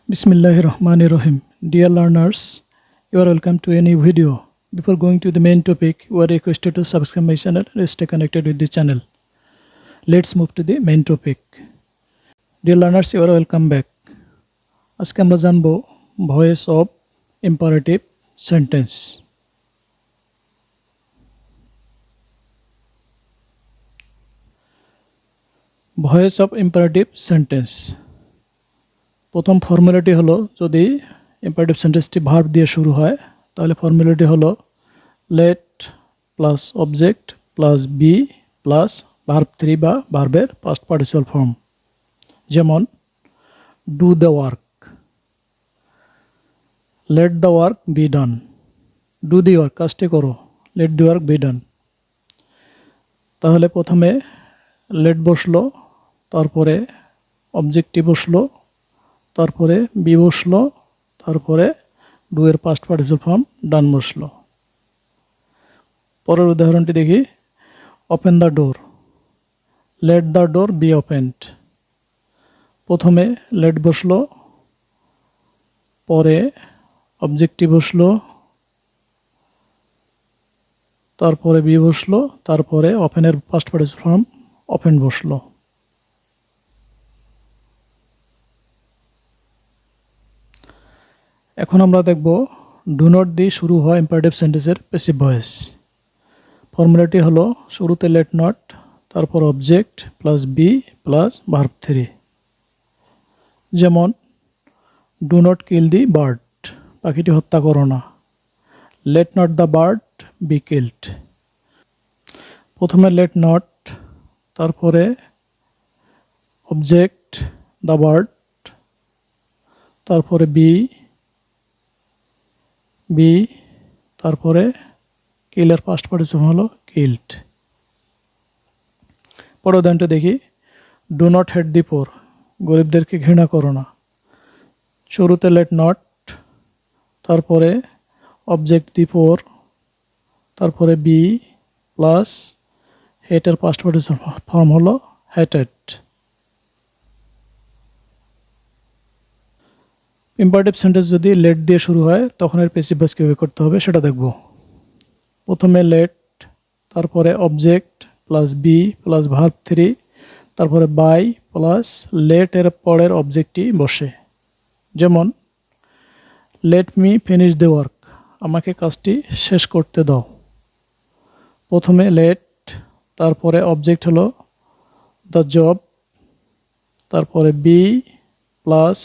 Bismillahirrahmanirrahim. Dear learners, you are welcome to a new video. Before going to the main topic, you are requested to subscribe my channel and stay connected with the channel. Let's move to the main topic. Dear learners, you are welcome back. আজকে আমরা জানবো voice of imperative sentence. Voice of imperative sentence. প্রথম ফর্মুলাটি হলো, যদি imperative সেন্টেন্সটি verb দিয়ে শুরু হয় তাহলে ফর্মুলাটি হলো let plus object plus be plus verb 3 বা ভার্বের পাস্ট পার্টিসিপাল ফর্ম। যেমন do the work, let the work be done. Do the work, কাজটি করো, let the work be done. তাহলে প্রথমে লেট বসলো, তারপরে অবজেক্টটি বসলো, তারপরে বি বসলো, তারপরে ডু এর পাস্ট পার্টিসিপাল ফর্ম ডান বসলো। পরের উদাহরণটি দেখি। Open the door, let the door be opened. প্রথমে লেট বসলো, পরে অবজেক্টটি বসলো, তারপরে বি বসলো, তারপরে ওপেনের পাস্ট পার্টিসিপাল ফর্ম ওপেন বসলো। এখন আমরা দেখব ডু নট দিয়ে শুরু হয় ইম্পারেটিভ সেন্টেন্সের প্যাসিভ ভয়েস। ফর্মুলাটি হলো শুরুতে লেট নট, তারপর object plus be plus verb 3। যেমন do not kill the bird, পাখিটি হত্যা করো না। Let not the bird be killed. প্রথমে লেট নট, তারপরে অবজেক্ট দ্য বার্ড, তারপরে বি, তারপরে কিলের পাস্ট পার্টিসিপাল হলো কিল্ড। পরের উদাহরণটা দেখি। ডু নট হেট দি পোর, গরিবদেরকে ঘৃণা করো না। শুরুতে লেট নট, তারপরে অবজেক্ট দি পোর, তারপরে বি প্লাস হেটের পাস্ট পার্টিসিপাল ফর্ম হলো হেটেড। ইম্পারেটিভ সেন্টেন্স যদি লেট দিয়ে শুরু হয় তখন এর প্যাসিভ ভয়েস কীভাবে করতে হবে সেটা দেখব। প্রথমে লেট, তারপরে object plus be plus verb 3, তারপরে বাই প্লাস লেট এর পরের অবজেক্টটি বসে। যেমন let me finish the work, আমাকে কাজটি শেষ করতে দাও। প্রথমে লেট, তারপরে অবজেক্ট হলো দ্য জব, তারপরে বি প্লাস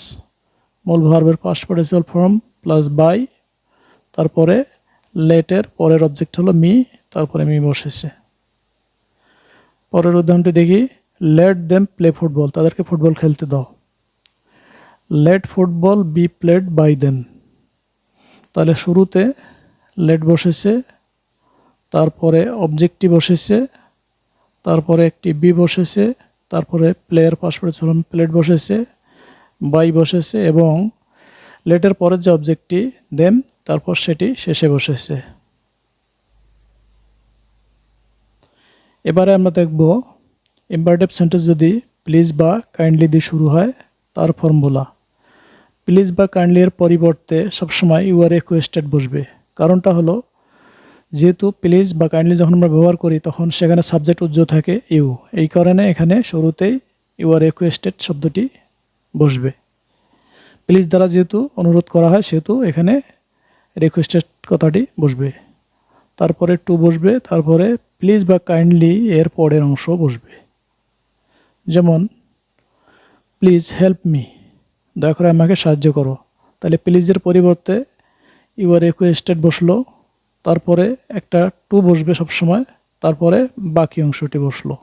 মূল ভার্বের past participle form plus by, তারপরে লেটের পরের অবজেক্ট হলো মি, তারপরে মি বসেছে। পরের উদাহরণটি দেখি। লেট দেম প্লে ফুটবল, তাদেরকে ফুটবল খেলতে দাও। Let football be played by them. তাহলে শুরুতে লেট বসেছে, তারপরে অবজেক্টটি বসেছে, তারপরে একটি বি বসেছে, তারপরে player past participle form played বসেছে, বাই বসেছে এবং লেটের পরের যে অবজেক্টটি দেম, তারপর সেটি শেষে বসেছে। এবারে আমরা দেখব ইম্পারেটিভ সেন্টেন্স যদি প্লিজ বা কাইন্ডলি দিয়ে শুরু হয় তার ফর্মুলা। প্লিজ বা কাইন্ডলি এর পরিবর্তে সবসময় ইউ আর রিকোয়েস্টেড বসবে। কারণটা হলো, যেহেতু প্লিজ বা কাইন্ডলি যখন আমরা ব্যবহার করি তখন সেখানে সাবজেক্ট উজ্জ্বল থাকে ইউ, এই কারণে এখানে শুরুতেই ইউ আর রিকোয়েস্টেড শব্দটি বসবে। প্লিজ দ্বারা যেহেতু অনুরোধ করা হয় সেহেতু এখানে রিকোয়েস্টেড কথাটি বসবে। তারপরে টু বসবে, তারপরে প্লিজ বা কাইন্ডলি এর পরের অংশ বসবে। যেমন প্লিজ হেল্প মি, দয়া করে আমাকে সাহায্য করো। তাহলে প্লিজের পরিবর্তে ইউ আর রিকোয়েস্টেড বসলো, তারপরে একটা টু বসবে সবসময়, তারপরে বাকি অংশটি বসলো।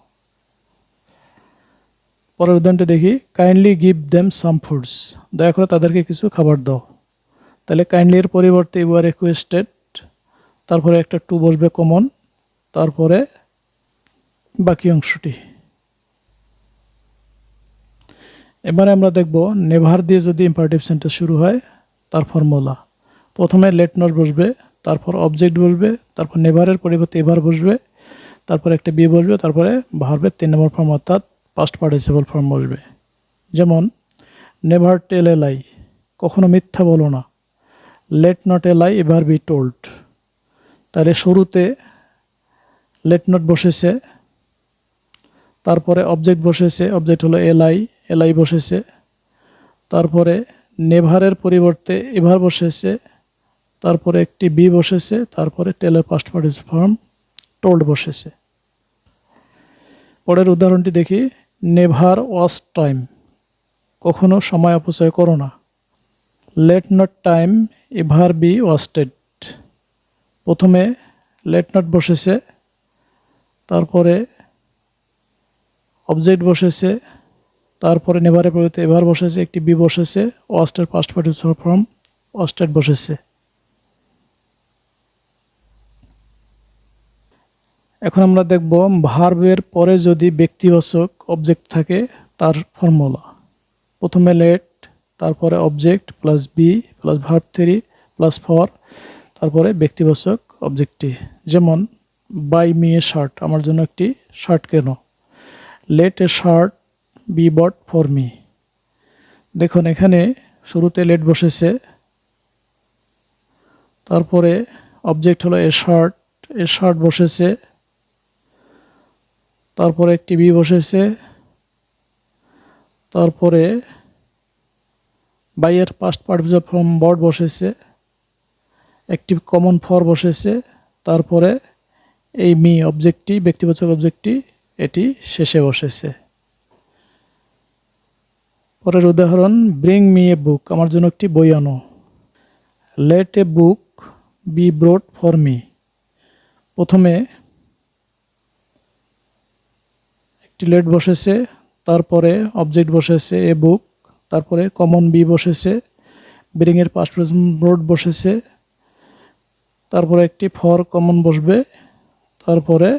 পরের উদাহরণটি দেখি। কাইন্ডলি গিভ দেম সাম ফুডস, দয়া করে তাদেরকে কিছু খাবার দাও। তাহলে কাইন্ডলি এর পরিবর্তে ইউ আর রিকোয়েস্টেড, তারপরে একটা টু বসবে কমন, তারপরে বাকি অংশটি। এবারে আমরা দেখব নেভার দিয়ে যদি ইম্পারেটিভ সেন্টেন্স শুরু হয় তার ফর্মুলা। প্রথমে লেট নট বসবে, তারপর অবজেক্ট বসবে, তারপর নেভারের পরিবর্তে এভার বসবে, তারপর একটা বি বসবে, তারপরে ভার্বের 3 নম্বর ফর্ম অর্থাৎ পাস্ট পার্টিসিপাল ফর্ম বসবে। যেমন নেভার টেল এ লাই, কখনো মিথ্যা বলো না। Let not a lie ever be told. তাহলে শুরুতে লেট নট বসেছে, তারপরে অবজেক্ট বসেছে, অবজেক্ট হলো এলাই বসেছে, তারপরে নেভারের পরিবর্তে এভার বসেছে, তারপরে একটি বি বসেছে, তারপরে টেলের পাস্ট পার্টিসিপেন্ট ফর্ম টোল্ড বসেছে। পরের উদাহরণটি দেখি। নেভার ওয়াস্ট টাইম, কখনো সময় অপচয় করো না। Let not time ever be wasted. প্রথমে লেট নট বসেছে, তারপরে অবজেক্ট বসেছে, তারপরে নেভারের পরিবর্তে এভার বসেছে, একটি বি বসেছে, ওয়াস্টের পাস্ট পার্টিসিপেন্ট ফর্ম ওয়াস্টেড বসেছে। এখন আমরা দেখব ভার্বের পরে যদি ব্যক্তিবাচক অবজেক্ট থাকে তার ফর্মুলা। প্রথমে লেট, তারপরে object plus be plus verb 3 plus 4, তারপরে ব্যক্তিবাচক অবজেক্টটি। যেমন বাই মি এ শার্ট, আমার জন্য একটি শার্ট কেন। Let a shirt be bought for me. দেখুন এখানে শুরুতে লেট বসেছে, তারপরে অবজেক্ট হলো এ শার্ট বসেছে, তারপরে একটি বি বসেছে, তারপরে বাইয়ের পাস্ট পার্টিসিপেন্ট ফর্ম বট বসেছে, একটি কমন ফর বসেছে, তারপরে এই মি অবজেক্টটি, ব্যক্তিবাচক অবজেক্টটি, এটি শেষে বসেছে। পরের উদাহরণ, ব্রিং মি এ বুক, আমার জন্য একটি বই আনো। Let a book be brought for me. প্রথমে একটি লেট বসেছে, তারপরে অবজেক্ট বসেছে এ বুক, তারপরে কমন বি বসেছে, ব্রিং এর পাস্ট প্রেজেন্ট ব্রট বসেছে, তারপরে একটি ফর কমন বসবে, তারপরে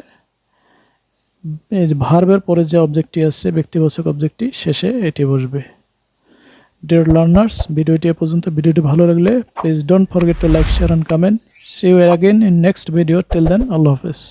এই যে ভার্বের পরে যে অবজেক্টটি আছে ব্যক্তিবাচক অবজেক্টটি শেষে এটি বসবে। ডিয়ার লার্নার্স, ভিডিওটি এ পর্যন্ত। ভিডিওটি ভালো লাগলে please don't forget to like, share and comment. See you again in next video. Till then, আল্লাহ হাফেজ।